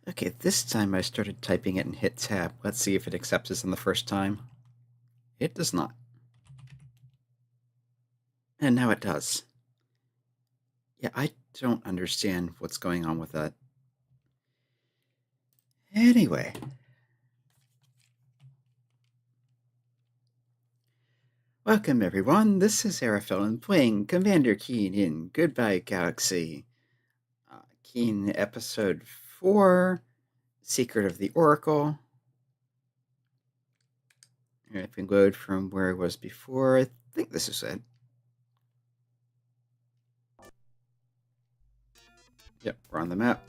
Okay, this time I started typing it and hit tab. Let's see if it accepts this on the first time. It does not. And now it does. Yeah, I don't understand what's going on with that. Anyway. Welcome everyone, this is Arafellin playing Commander Keen in Goodbye Galaxy. Keen Episode 4, Secret of the Oracle. If we load from where I was before, I think this is it. Yep, we're on the map.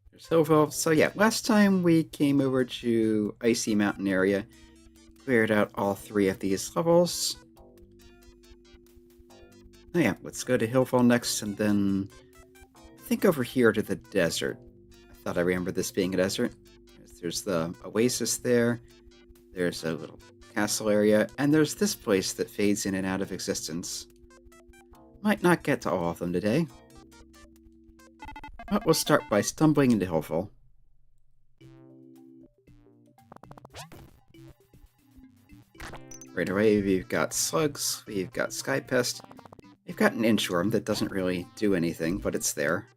There's Hillville. So yeah, last time we came over to Icy Mountain area, cleared out all 3 of these levels. Oh yeah, let's go to Hillville next, and then I think over here to the desert. I thought I remembered this being a desert. There's the oasis there. There's a little castle area, and there's this place that fades in and out of existence. Might not get to all of them today. But we'll start by stumbling into Hillville. Right away, we've got slugs, we've got sky pest, we've got an inchworm that doesn't really do anything, but it's there.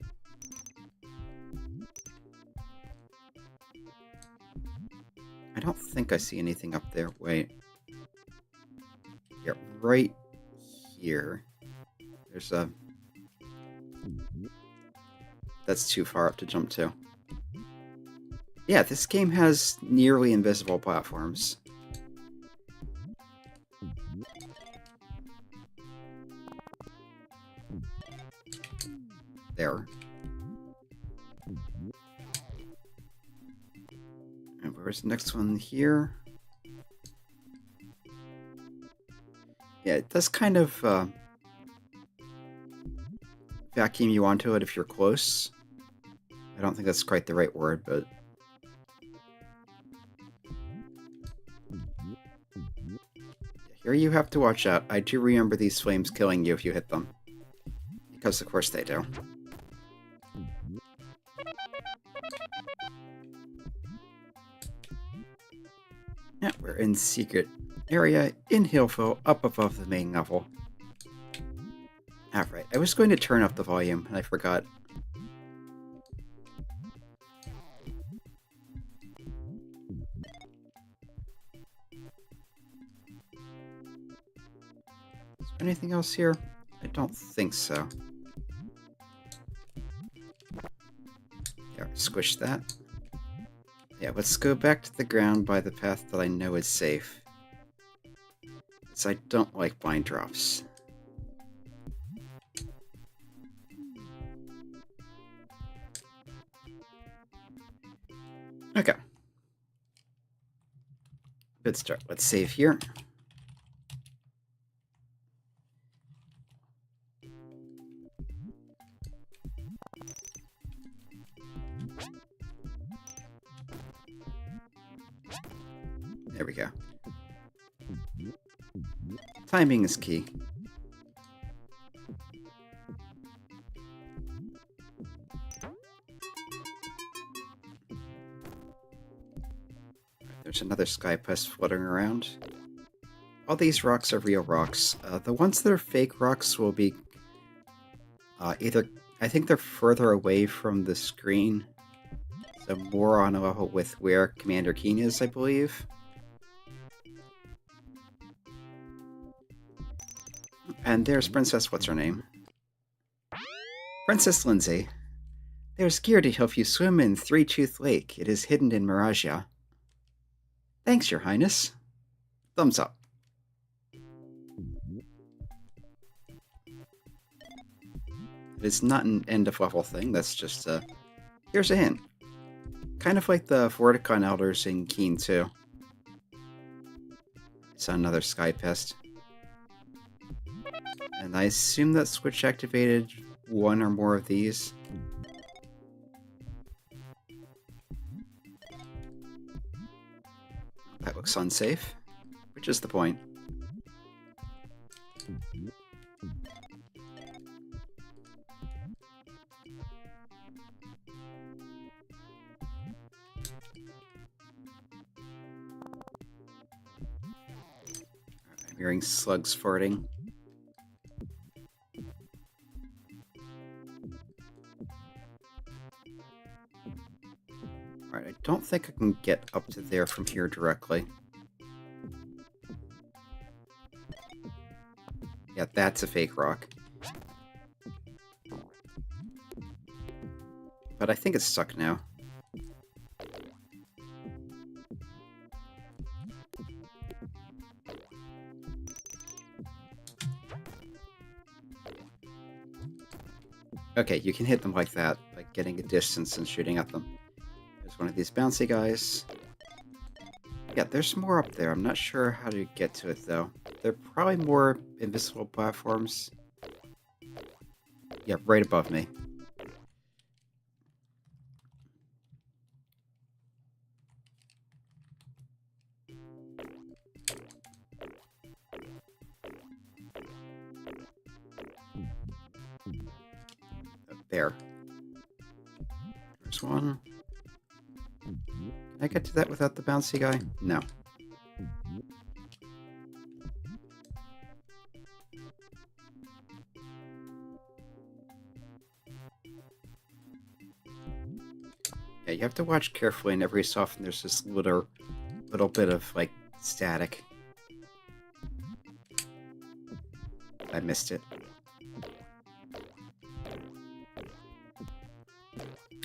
I don't think I see anything up there. Wait. Yeah, right here. There's a... That's too far up to jump to. Yeah, this game has nearly invisible platforms. There. And where's the next one here? Yeah, it does kind of vacuum you onto it if you're close. I don't think that's quite the right word, but... Here you have to watch out. I do remember these flames killing you if you hit them. Because of course they do. Yeah, we're in secret area in Hillville, up above the main level. Alright, I was going to turn up the volume, and I forgot. Is there anything else here? I don't think so. Yeah, squish that. Yeah, let's go back to the ground by the path that I know is safe. Because I don't like blind drops. Okay. Good start. Let's save here. There we go. Timing is key. There's another sky pest floating around. All these rocks are real rocks. The ones that are fake rocks will be either... I think they're further away from the screen. So more on a level with where Commander Keen is, I believe. And there's Princess What's-Her-Name. Princess Lindsay. There's gear to help you swim in Three-Tooth Lake. It is hidden in Miragia. Thanks, Your Highness. Thumbs up. It's not an end-of-level thing, that's just here's a hint. Kind of like the Vorticon Elders in Keen 2. It's another Sky Pest. And I assume that switch activated one or more of these. That looks unsafe, which is the point. I'm hearing slugs farting. Alright, I don't think I can get up to there from here directly. Yeah, that's a fake rock. But I think it's stuck now. Okay, you can hit them like that, by getting a distance and shooting at them. There's one of these bouncy guys. Yeah, there's more up there. I'm not sure how to get to it, though. There are probably more invisible platforms. Yeah, right above me. There. There's one. Can I get to that without the bouncy guy? No. Yeah, you have to watch carefully, and every so often there's this little bit of, like, static. I missed it.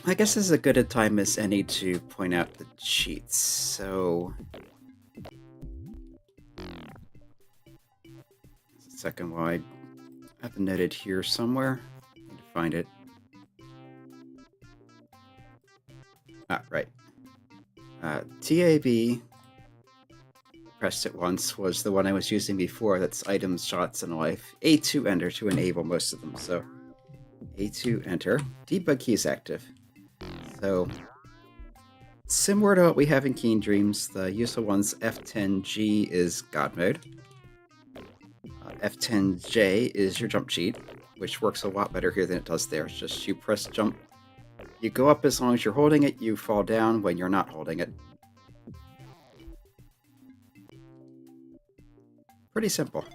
I guess this is as good a time as any to point out the cheats, so... Just a second while I have it noted here somewhere. I need to find it. Ah, right. T+A+B, pressed it once, was the one I was using before. That's items, shots, and life. A2 enter to enable most of them, so... A2 enter. Debug key is active. So, similar to what we have in Keen Dreams, the useful ones, F10G is God mode. F10J is your jump cheat, which works a lot better here than it does there. It's just you press jump, you go up as long as you're holding it, you fall down when you're not holding it. Pretty simple.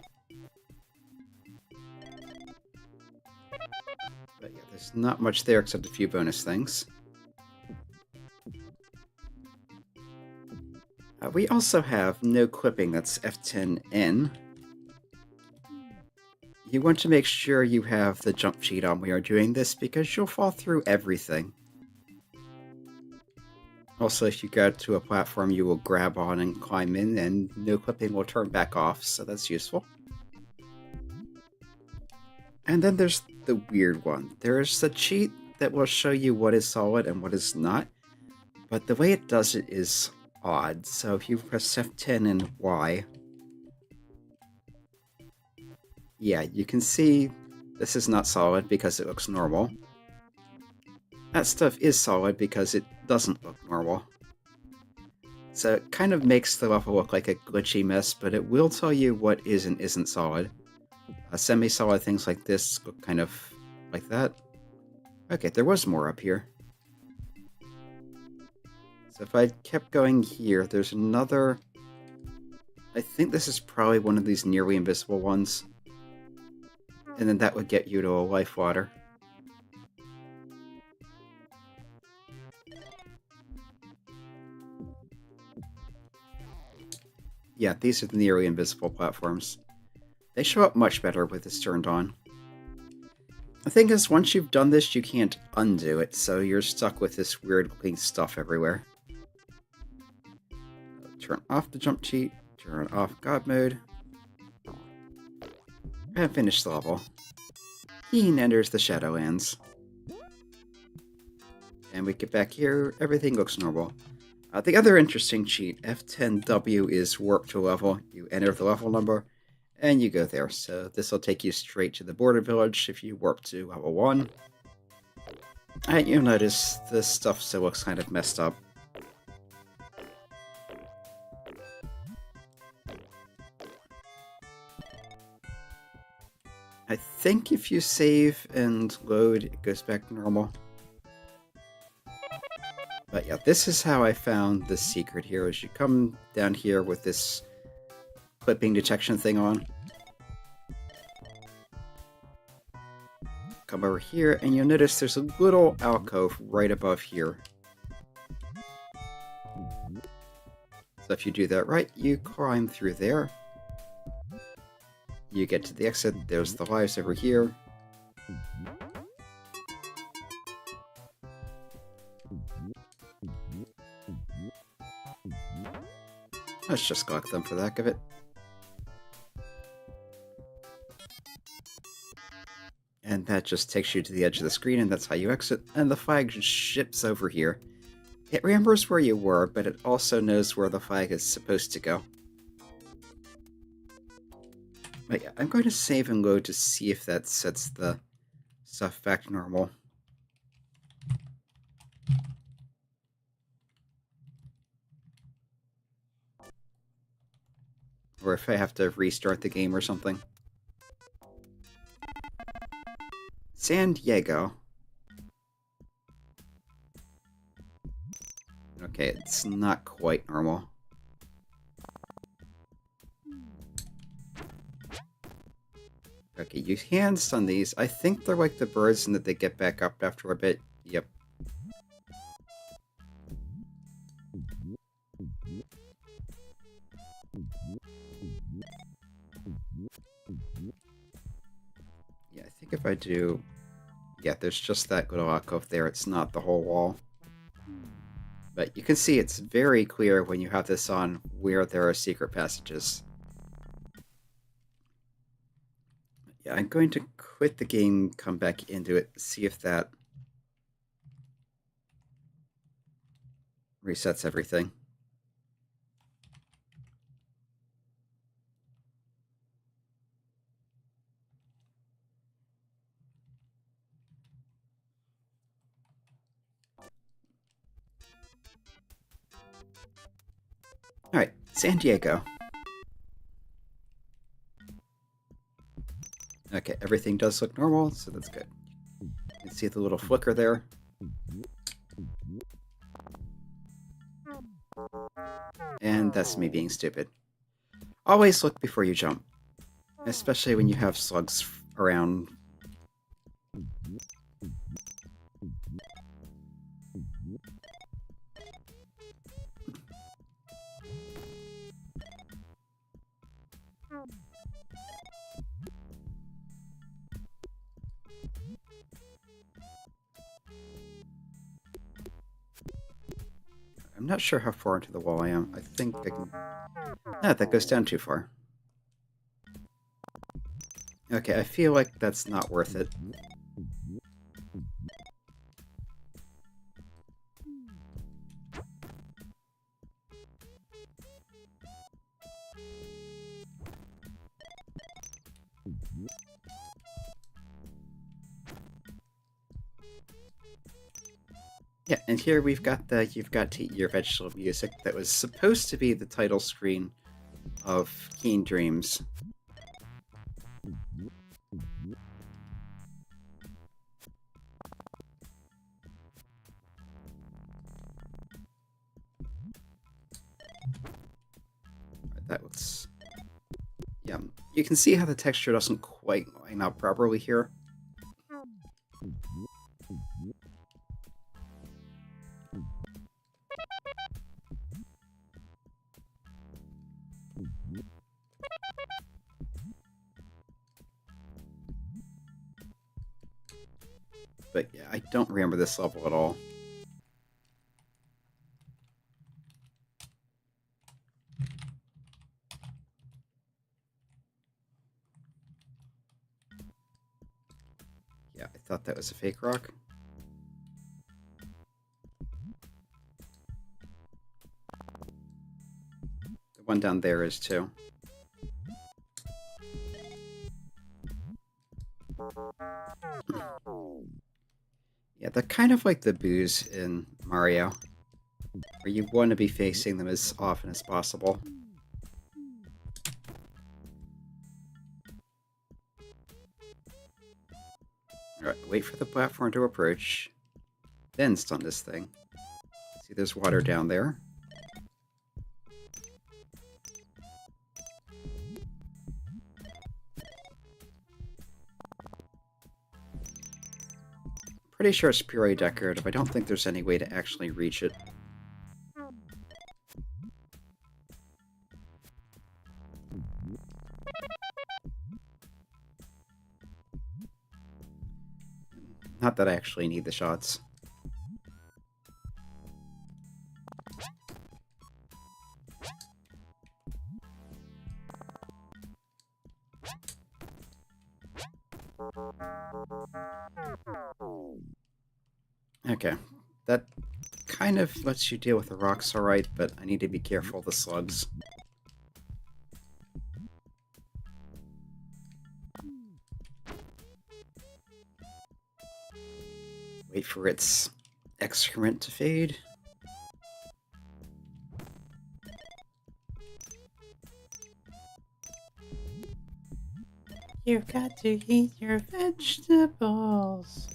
But yeah, there's not much there except a few bonus things. We also have no clipping, that's F10N. You want to make sure you have the jump cheat on when you're doing this, because you'll fall through everything. Also, if you go to a platform, you will grab on and climb in, and no clipping will turn back off, so that's useful. And then there's the weird one. There's a cheat that will show you what is solid and what is not, but the way it does it is odd. So if you press F10 and Y, yeah, you can see this is not solid because it looks normal. That stuff is solid because it doesn't look normal. So it kind of makes the level look like a glitchy mess, but it will tell you what is and isn't solid. Semi-solid things like this look kind of like that. Okay, there was more up here. So if I kept going here, there's another... I think this is probably one of these nearly invisible ones. And then that would get you to a life water. Yeah, these are the nearly invisible platforms. They show up much better with this turned on. The thing is, once you've done this, you can't undo it, so you're stuck with this weird looking stuff everywhere. Turn off the jump cheat, turn off God mode, and finish the level. Keen enters the Shadowlands. And we get back here, everything looks normal. The other interesting cheat, F10W, is warp to a level. You enter the level number, and you go there. So this will take you straight to the border village if you warp to level 1. And you'll notice this stuff still looks kind of messed up. I think if you save and load, it goes back to normal. But yeah, this is how I found the secret here, is you come down here with this clipping detection thing on. Come over here, and you'll notice there's a little alcove right above here. So if you do that right, you climb through there. You get to the exit, there's the lives over here. Let's just collect them for the heck of it. And that just takes you to the edge of the screen, and that's how you exit. And the flag just ships over here. It remembers where you were, but it also knows where the flag is supposed to go. But yeah, I'm going to save and load to see if that sets the stuff back to normal. Or if I have to restart the game or something. San Diego. Okay, it's not quite normal. Okay, use hands on these. I think they're like the birds in that they get back up after a bit. Yep. Yeah, I think if I do... Yeah, there's just that little alcove there. It's not the whole wall. But you can see it's very clear when you have this on where there are secret passages. Yeah, I'm going to quit the game, come back into it, see if that resets everything. Alright, San Diego. Okay, everything does look normal, so that's good. You can see the little flicker there. And that's me being stupid. Always look before you jump. Especially when you have slugs around. I'm not sure how far into the wall I am. I think I can... Ah, that goes down too far. Okay, I feel like that's not worth it. Yeah, and here we've got the You've Got to Eat Your Vegetable music that was supposed to be the title screen of Keen Dreams. That looks... Yeah, you can see how the texture doesn't quite line up properly here. But yeah, I don't remember this level at all. Yeah, I thought that was a fake rock. The one down there is too. Yeah, they're kind of like the boos in Mario, where you want to be facing them as often as possible. Alright, wait for the platform to approach, then stun this thing. See, there's water down there. pretty sure it's purely decorative. I don't think there's any way to actually reach it. Not that I actually need the shots. Okay, that kind of lets you deal with the rocks alright, but I need to be careful of the slugs. Wait for its excrement to fade. You've got to eat your vegetables.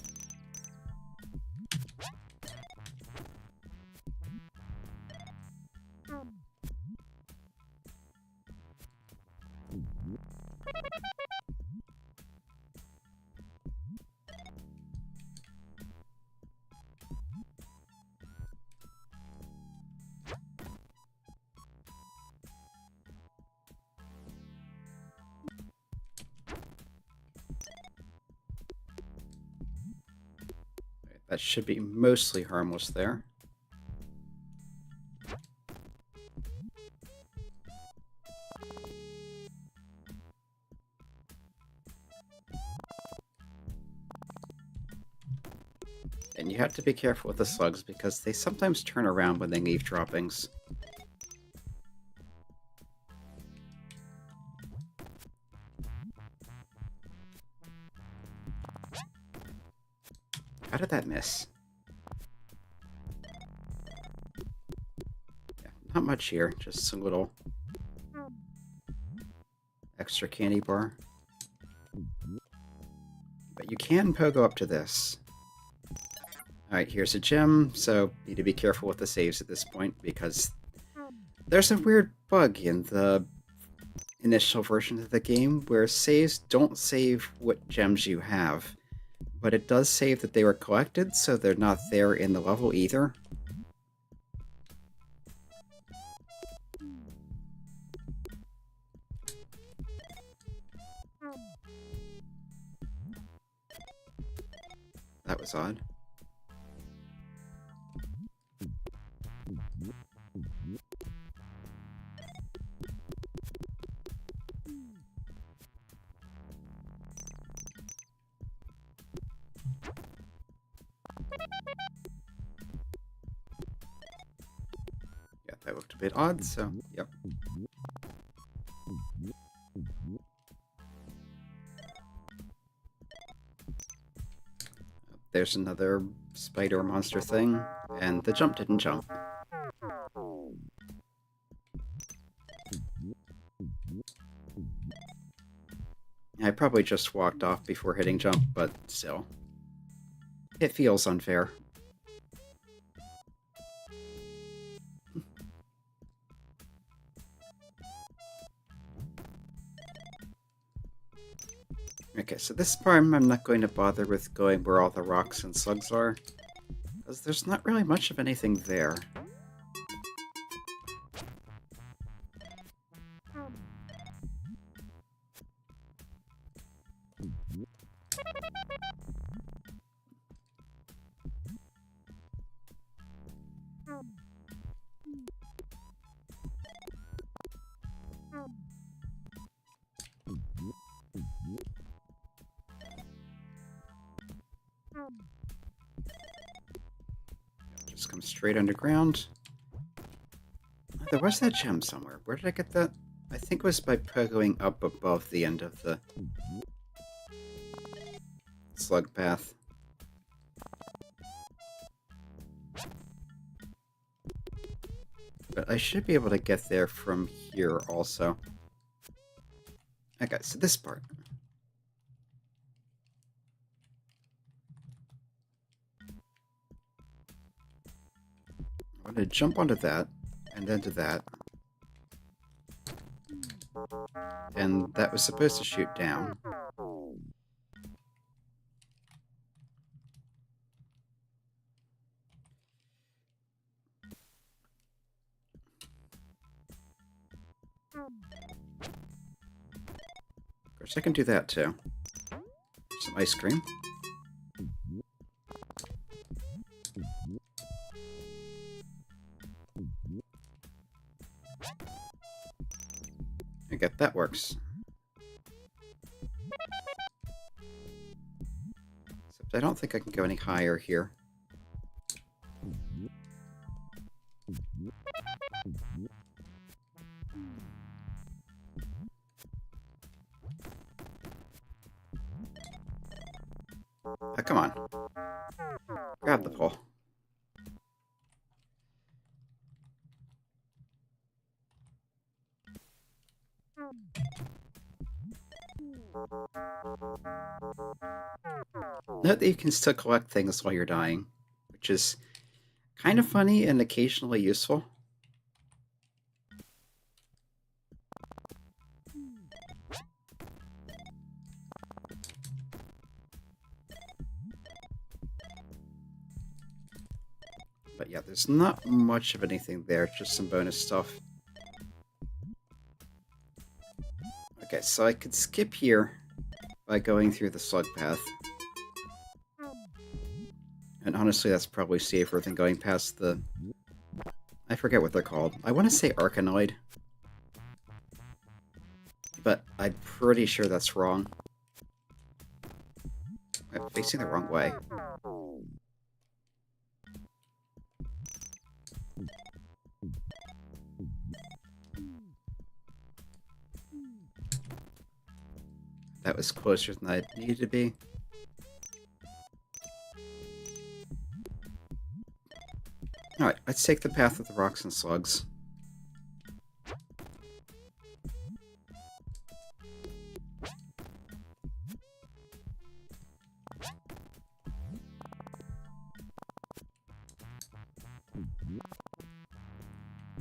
That should be mostly harmless there. And you have to be careful with the slugs because they sometimes turn around when they leave droppings. How did that miss? Yeah, not much here, just a little extra candy bar. But you can pogo up to this. Alright, here's a gem, so need to be careful with the saves at this point because there's a weird bug in the initial version of the game where saves don't save what gems you have. But it does save that they were collected, so they're not there in the level either. That was odd. Yeah, that looked a bit odd, so, yep. There's another spider monster thing, and the jump didn't jump. I probably just walked off before hitting jump, but still. It feels unfair. Okay, so this time I'm not going to bother with going where all the rocks and slugs are, because there's not really much of anything there. Just come straight underground. Oh, there was that gem somewhere. Where did I get that? I think it was by pogoing up above the end of the slug path. But I should be able to get there from here also. Okay, so this part. I'm going to jump onto that, and then to that. And that was supposed to shoot down. Which I can do that too. Some ice cream. I get that works. Except I don't think I can go any higher here. Oh, come on. Grab the pole. Note that you can still collect things while you're dying, which is kind of funny and occasionally useful. But yeah, there's not much of anything there, just some bonus stuff. Okay, so I could skip here by going through the slug path. And honestly, that's probably safer than going past the... I forget what they're called. I want to say Arkanoid. But I'm pretty sure that's wrong. I'm facing the wrong way. That was closer than I needed to be. Alright, let's take the path of the rocks and slugs.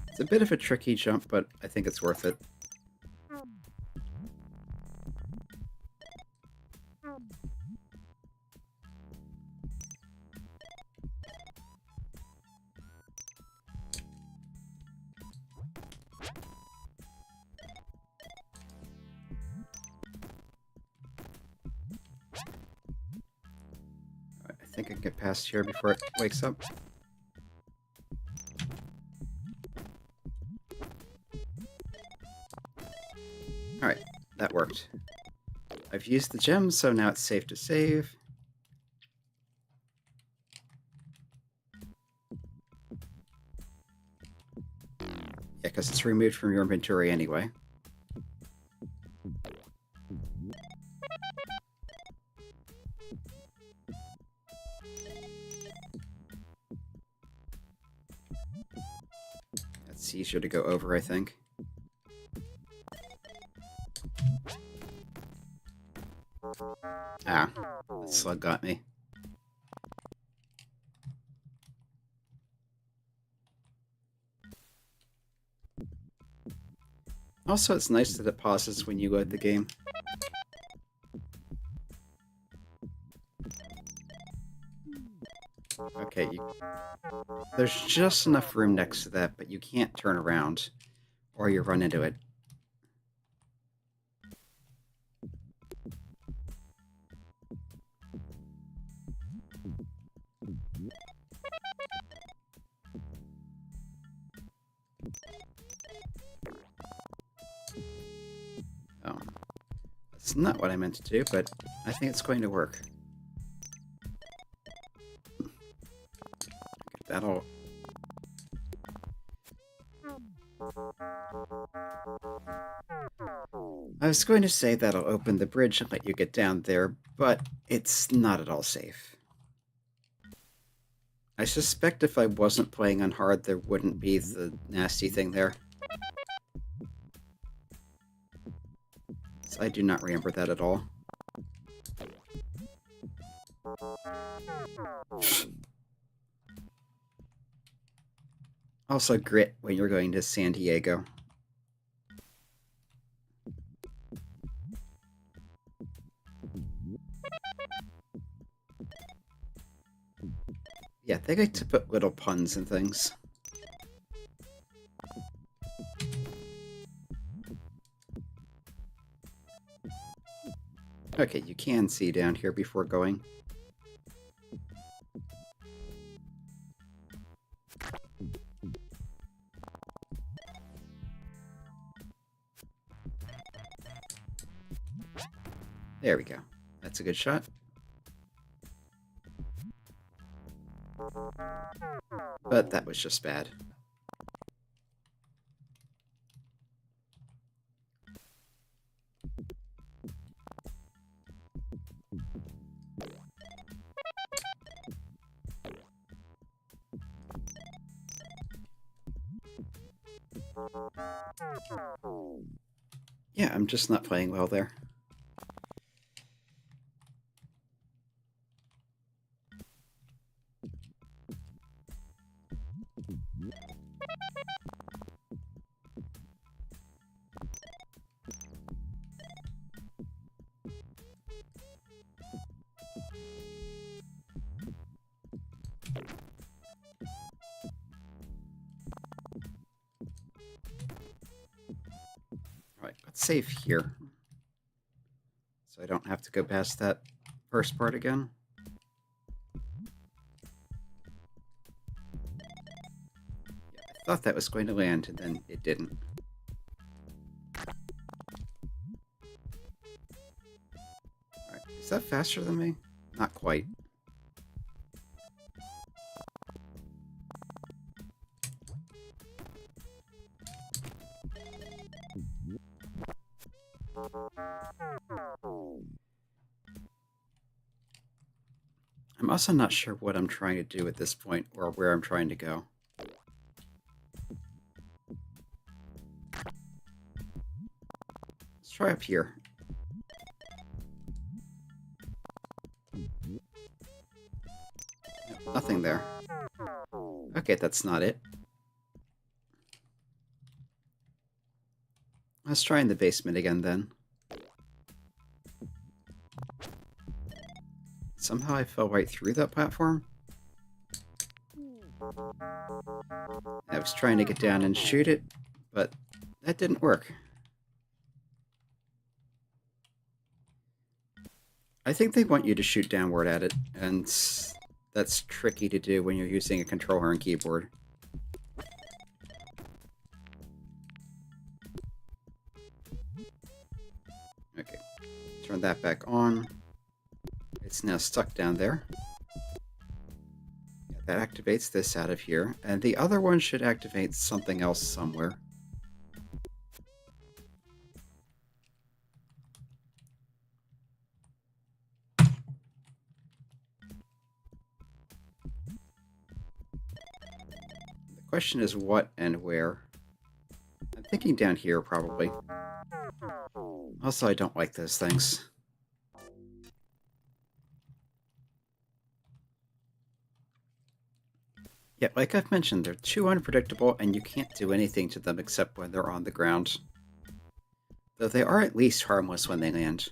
It's a bit of a tricky jump, but I think it's worth it. I think I can get past here before it wakes up. Alright, that worked. I've used the gems, so now it's safe to save. Yeah, because it's removed from your inventory anyway. That's easier to go over, I think. Ah, that slug got me. Also, it's nice that it pauses when you load the game. Okay, there's just enough room next to that, but you can't turn around, or you run into it. Oh, that's not what I meant to do, but I think it's going to work. That'll... I was going to say that'll open the bridge and let you get down there, but it's not at all safe. I suspect if I wasn't playing on hard, there wouldn't be the nasty thing there. So I do not remember that at all. Also grit when you're going to San Diego. Yeah, they like to put little puns and things. Okay, you can see down here before going. There we go. That's a good shot. But that was just bad. Yeah, I'm just not playing well there. Alright, let's save here. So I don't have to go past that first part again. Yeah, I thought that was going to land, and then it didn't. Alright, is that faster than me? Not quite. I'm also not sure what I'm trying to do at this point, or where I'm trying to go. Let's try up here. Nothing there. Okay, that's not it. Let's try in the basement again then. Somehow I fell right through that platform. I was trying to get down and shoot it, but that didn't work. I think they want you to shoot downward at it, and that's tricky to do when you're using a controller and keyboard. Okay, turn that back on. It's now stuck down there. Yeah, that activates this out of here, and the other one should activate something else somewhere. The question is what and where. I'm thinking down here, probably. Also, I don't like those things. Yeah, like I've mentioned, they're too unpredictable, and you can't do anything to them except when they're on the ground. Though they are at least harmless when they land.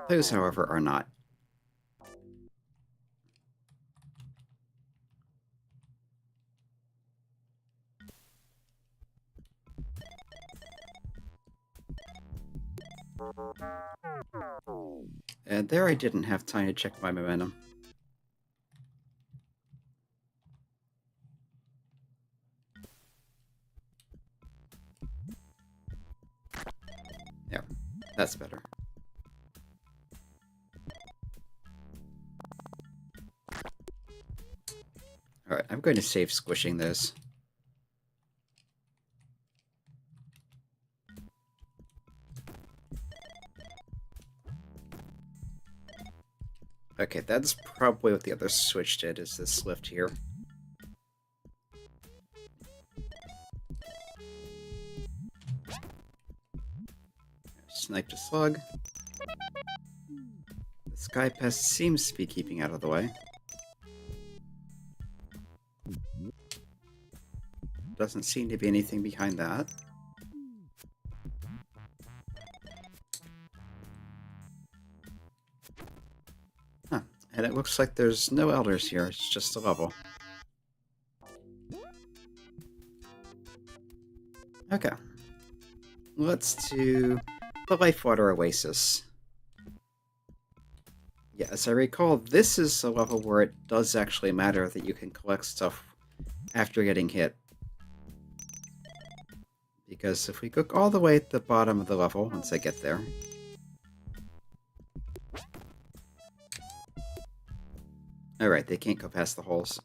Those, however, are not. And there I didn't have time to check my momentum. There, that's better. Alright, I'm going to save squishing this. Okay, that's probably what the other switch did, is this lift here. Sniped a slug. The sky pest seems to be keeping out of the way. Doesn't seem to be anything behind that. Huh. And it looks like there's no elders here, it's just a level. Okay. Let's do the Life Water Oasis. Yeah, as I recall, this is a level where it does actually matter that you can collect stuff after getting hit. Because if we go all the way at the bottom of the level, once I get there... Alright, they can't go past the holes.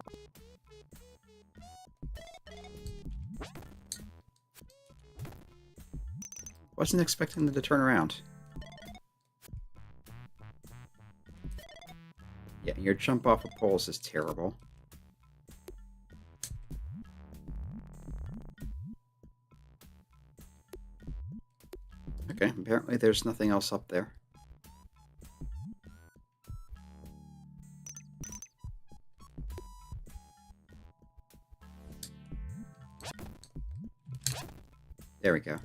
Wasn't expecting them to turn around. Yeah, your jump off of poles is terrible. Okay, apparently there's nothing else up there. There we go.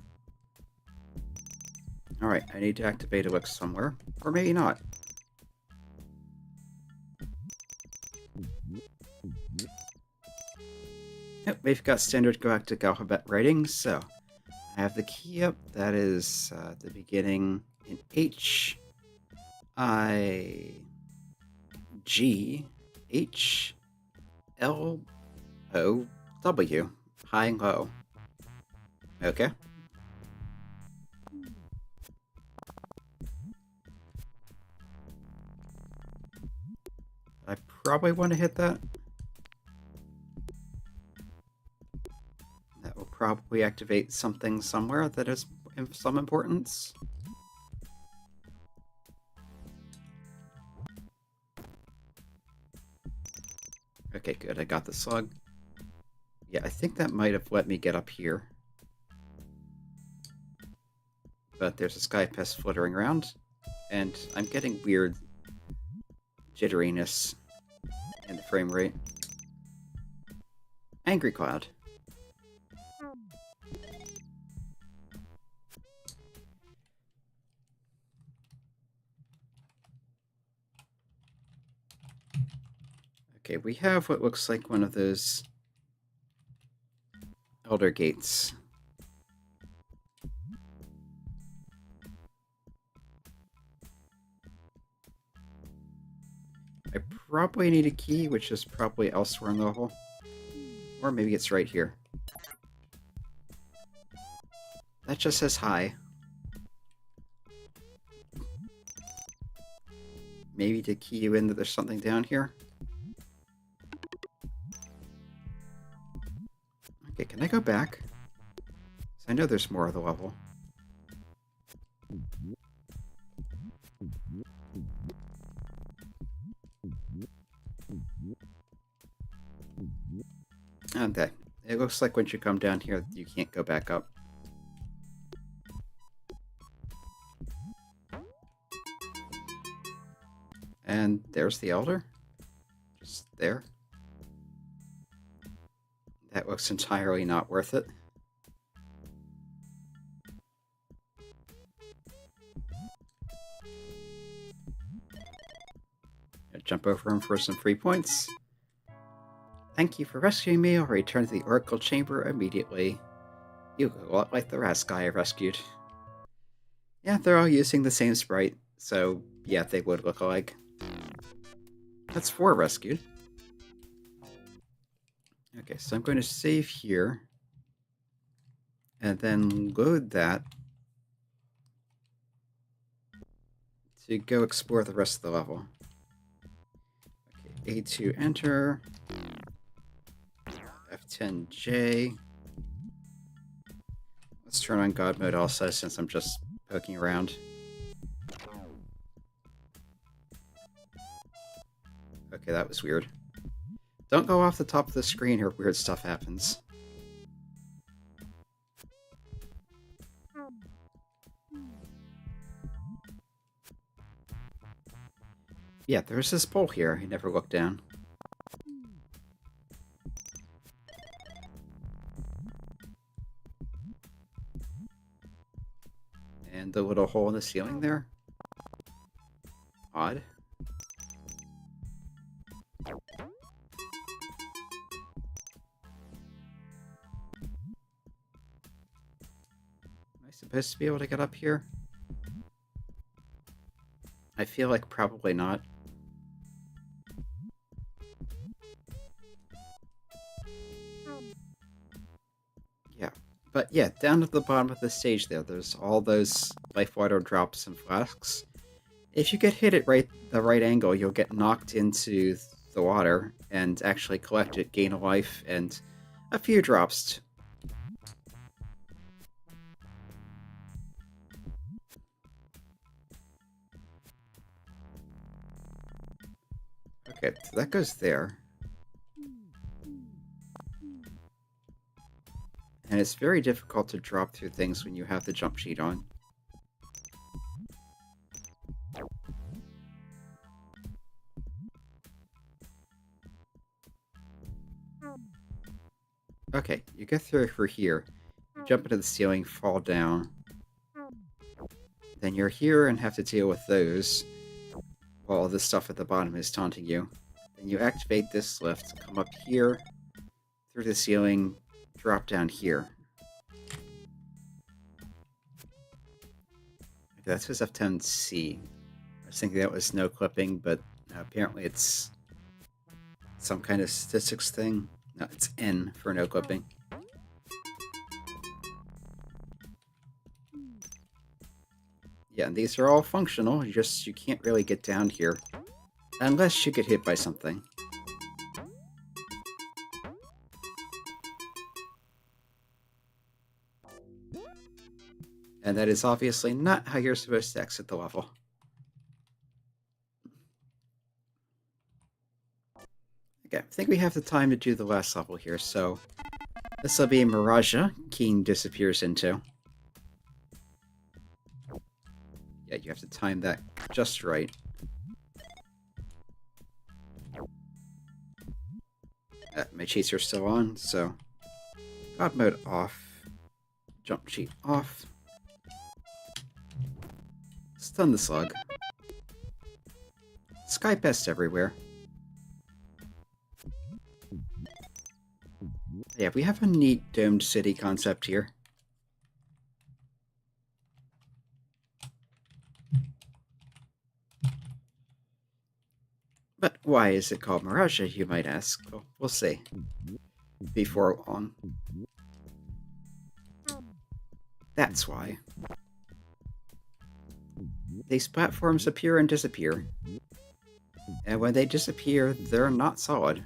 Alright, I need to activate a Elix somewhere. Or maybe not. Yep, we've got standard galactic alphabet writing, so I have the key up. That is the beginning in H, I, G, H, L, O, W. High and low. Okay. I probably want to hit that. That will probably activate something somewhere that is of some importance. Okay, good. I got the slug. Yeah, I think that might have let me get up here. But there's a sky pest fluttering around, and I'm getting weird jitteriness in the frame rate. Angry Cloud. Okay, we have what looks like one of those Elder Gates. I probably need a key, which is probably elsewhere in the level. Or maybe it's right here. That just says hi. Maybe to key you in that there's something down here? Okay, can I go back? 'Cause I know there's more of the level. Okay. It looks like once you come down here, you can't go back up. And there's the Elder. Just there. That looks entirely not worth it. I'll jump over him for some free points. Thank you for rescuing me. I'll return to the Oracle Chamber immediately. You look a lot like the last guy I rescued. Yeah, they're all using the same sprite, so yeah, they would look alike. That's 4 rescued. Okay, so I'm going to save here. And then load that to go explore the rest of the level. Okay, A2 enter. F10J. Let's turn on God mode also, since I'm just poking around. Okay, that was weird. Don't go off the top of the screen or weird stuff happens. Yeah, there's this pole here. I never looked down. And the little hole in the ceiling there? Odd. supposed to be able to get up here? I feel like probably not. Yeah, but yeah, down at the bottom of the stage there's all those life water drops and flasks. If you get hit at the right angle, you'll get knocked into the water and actually collect it, gain a life, and a few drops. Okay, so that goes there. And it's very difficult to drop through things when you have the jump sheet on. Okay, you get through for here. You jump into the ceiling, fall down. Then you're here and have to deal with those while all this stuff at the bottom is taunting you. Then you activate this lift, come up here, through the ceiling, drop down here. Okay, that says F10C. I was thinking that was no clipping, but apparently it's some kind of statistics thing. No, it's N for no clipping. Yeah, and these are all functional, you can't really get down here. Unless you get hit by something. And that is obviously not how you're supposed to exit the level. Okay, I think we have the time to do the last level here, so this will be Miraja, Keen disappears into. Yeah, you have to time that just right. My cheats are still on, so God mode off, jump cheat off, stun the slug, sky pest everywhere. Yeah, we have a neat domed city concept here. But why is it called Miraja, you might ask? Well, we'll see. Before long. That's why. These platforms appear and disappear. And when they disappear, they're not solid.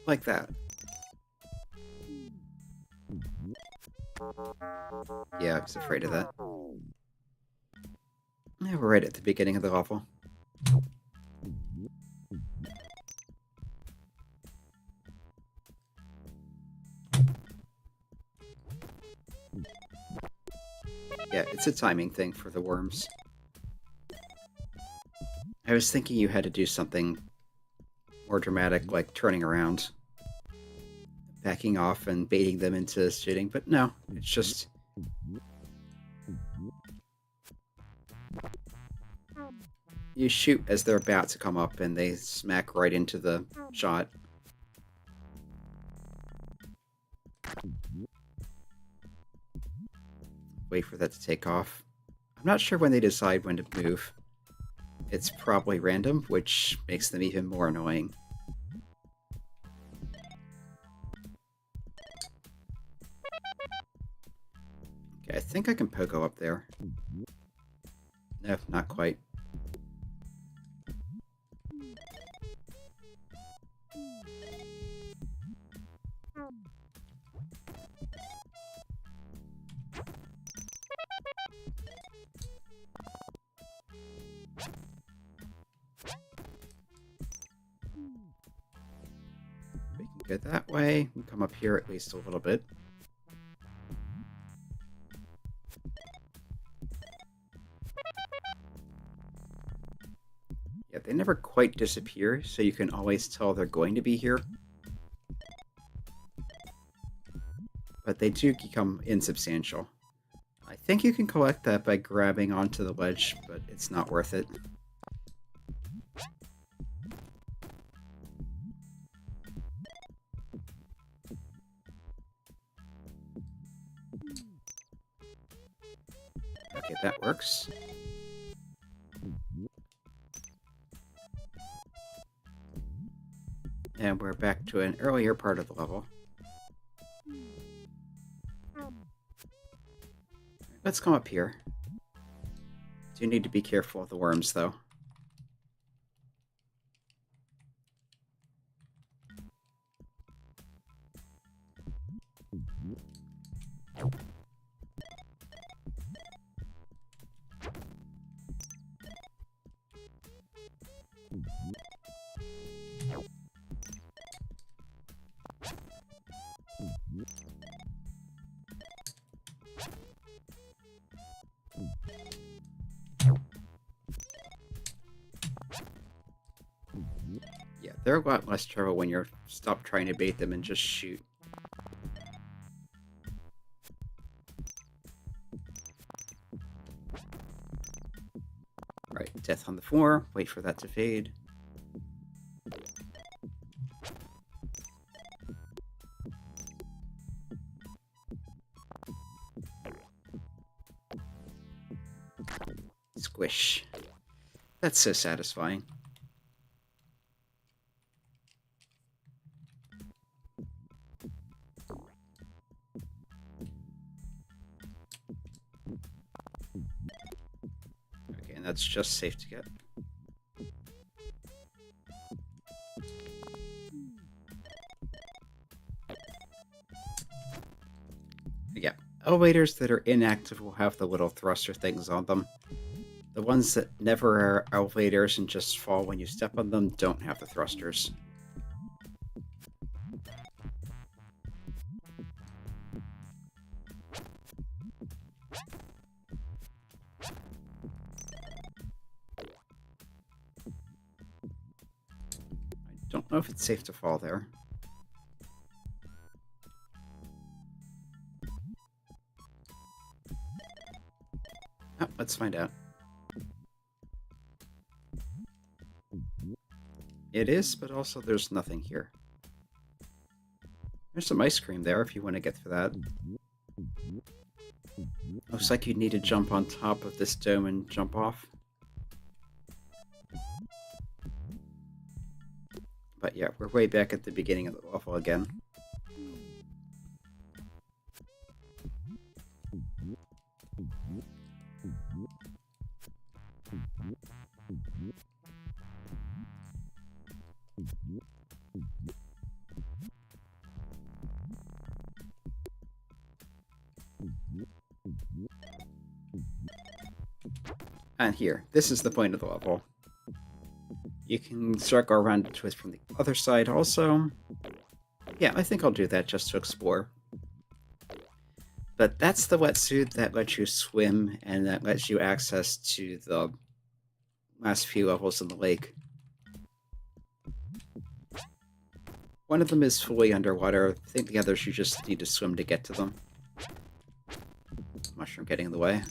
Like that. Yeah, I was afraid of that. Yeah, we're right at the beginning of the level. Yeah, it's a timing thing for the worms. I was thinking you had to do something more dramatic, like turning around, backing off and baiting them into shooting, but no, it's just... You shoot as they're about to come up and they smack right into the shot. Wait for that to take off. I'm not sure when they decide when to move. It's probably random, which makes them even more annoying. Okay, I think I can pogo up there. No, not quite. We can go that way and come up here at least a little bit. Yeah, they never quite disappear, so you can always tell they're going to be here. But they do become insubstantial. I think you can collect that by grabbing onto the ledge, but it's not worth it. Okay, that works. And we're back to an earlier part of the level. Let's come up here. Do need to be careful of the worms, though. Yeah, they're a lot less trouble when you're stop trying to bait them and just shoot. Alright, death on the floor. Wait for that to fade. Squish. That's so satisfying. Okay, and that's just safe to get. Yeah, elevators that are inactive will have the little thruster things on them. The ones that never are elevators and just fall when you step on them don't have the thrusters. I don't know if it's safe to fall there. Oh, let's find out. It is, but also there's nothing here. There's some ice cream there if you want to get through that. Looks like you need to jump on top of this dome and jump off. But yeah, we're way back at the beginning of the level again. And here, this is the point of the level. You can circle around and twist from the other side also. Yeah, I think I'll do that just to explore. But that's the wetsuit that lets you swim and that lets you access to the last few levels in the lake. One of them is fully underwater. I think the others you just need to swim to get to them. Mushroom getting in the way.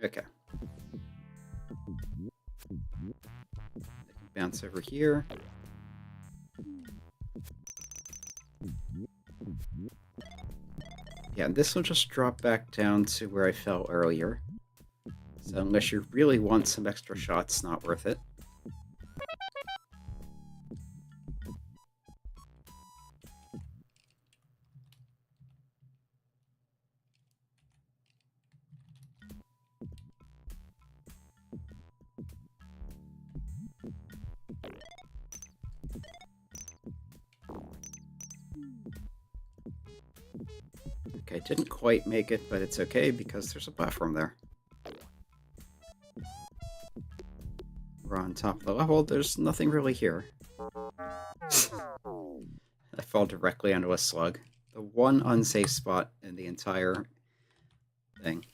Okay. I can bounce over here. Yeah, this will just drop back down to where I fell earlier. So unless you really want some extra shots, not worth it. Okay, didn't quite make it, but it's okay because there's a platform there. We're on top of the level, there's nothing really here. I fall directly onto a slug. The one unsafe spot in the entire thing.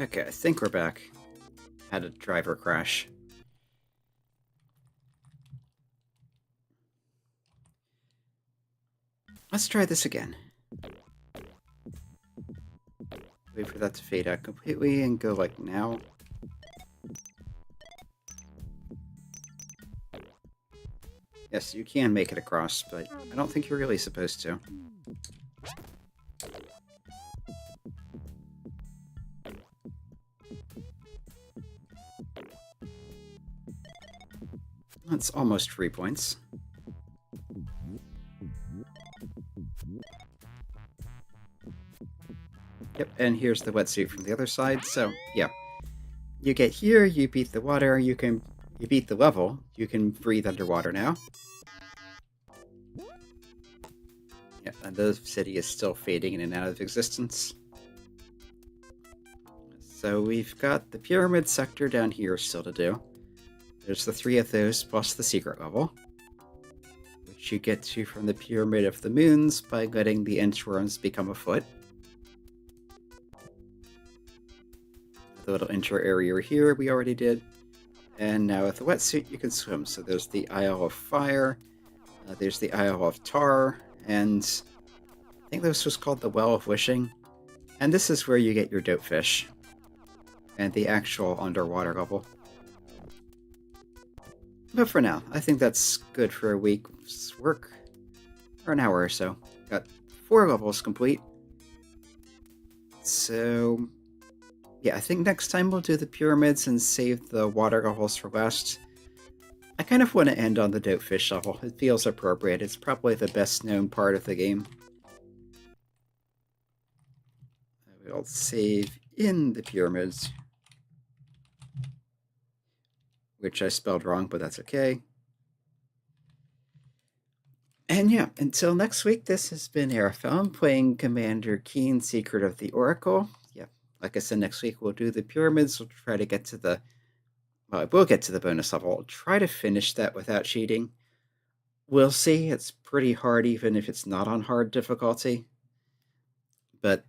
Okay, I think we're back. Had a driver crash. Let's try this again. Wait for that to fade out completely and go like now. Yes, you can make it across, but I don't think you're really supposed to. That's almost 3 points. Yep, and here's the wetsuit from the other side, so yeah. You get here, you beat the water, you beat the level, you can breathe underwater now. Yeah, and the city is still fading in and out of existence. So we've got the pyramid sector down here still to do. There's the 3 of those plus the secret level, which you get to from the Pyramid of the Moons by letting the inchworms become a foot. The little intro area here we already did. And now with the wetsuit you can swim. So there's the Isle of Fire, there's the Isle of Tar, and I think this was called the Well of Wishing. And this is where you get your dope fish and the actual underwater level. But for now, I think that's good for a week's work, or an hour or so. Got 4 levels complete. So yeah, I think next time we'll do the pyramids and save the water levels for last. I kind of want to end on the dope fish level. It feels appropriate. It's probably the best known part of the game. We'll save in the pyramids, which I spelled wrong, but that's okay. And yeah, until next week, this has been Airfilm playing Commander Keen, Secret of the Oracle. Yeah, like I said, next week we'll do the pyramids. We'll try to get to the... Well, we'll get to the bonus level. I'll try to finish that without cheating. We'll see. It's pretty hard, even if it's not on hard difficulty. But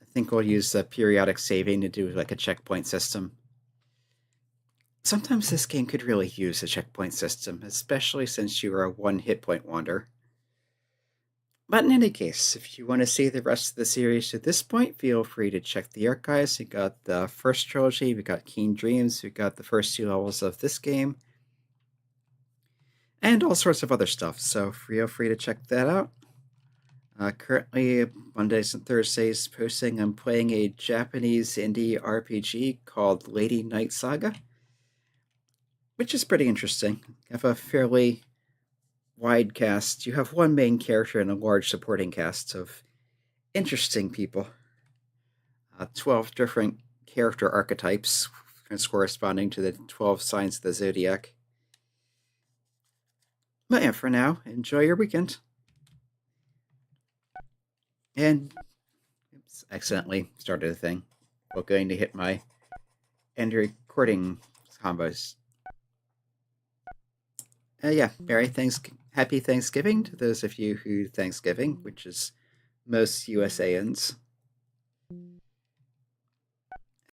I think we'll use the periodic saving to do like a checkpoint system. Sometimes this game could really use a checkpoint system, especially since you are a 1 hit point wander. But in any case, if you want to see the rest of the series at this point, feel free to check the archives. We got the first trilogy, we got Keen Dreams, we got the first 2 levels of this game, and all sorts of other stuff, so feel free to check that out. Currently, Mondays and Thursdays posting, I'm playing a Japanese indie RPG called Lady Night Saga, which is pretty interesting. You have a fairly wide cast. You have 1 main character and a large supporting cast of interesting people. 12 different character archetypes corresponding to the 12 signs of the zodiac. But yeah, for now, enjoy your weekend. And oops, accidentally started a thing. We're going to hit my end recording combos. Yeah, happy Thanksgiving to those of you who Thanksgiving, which is most USANs.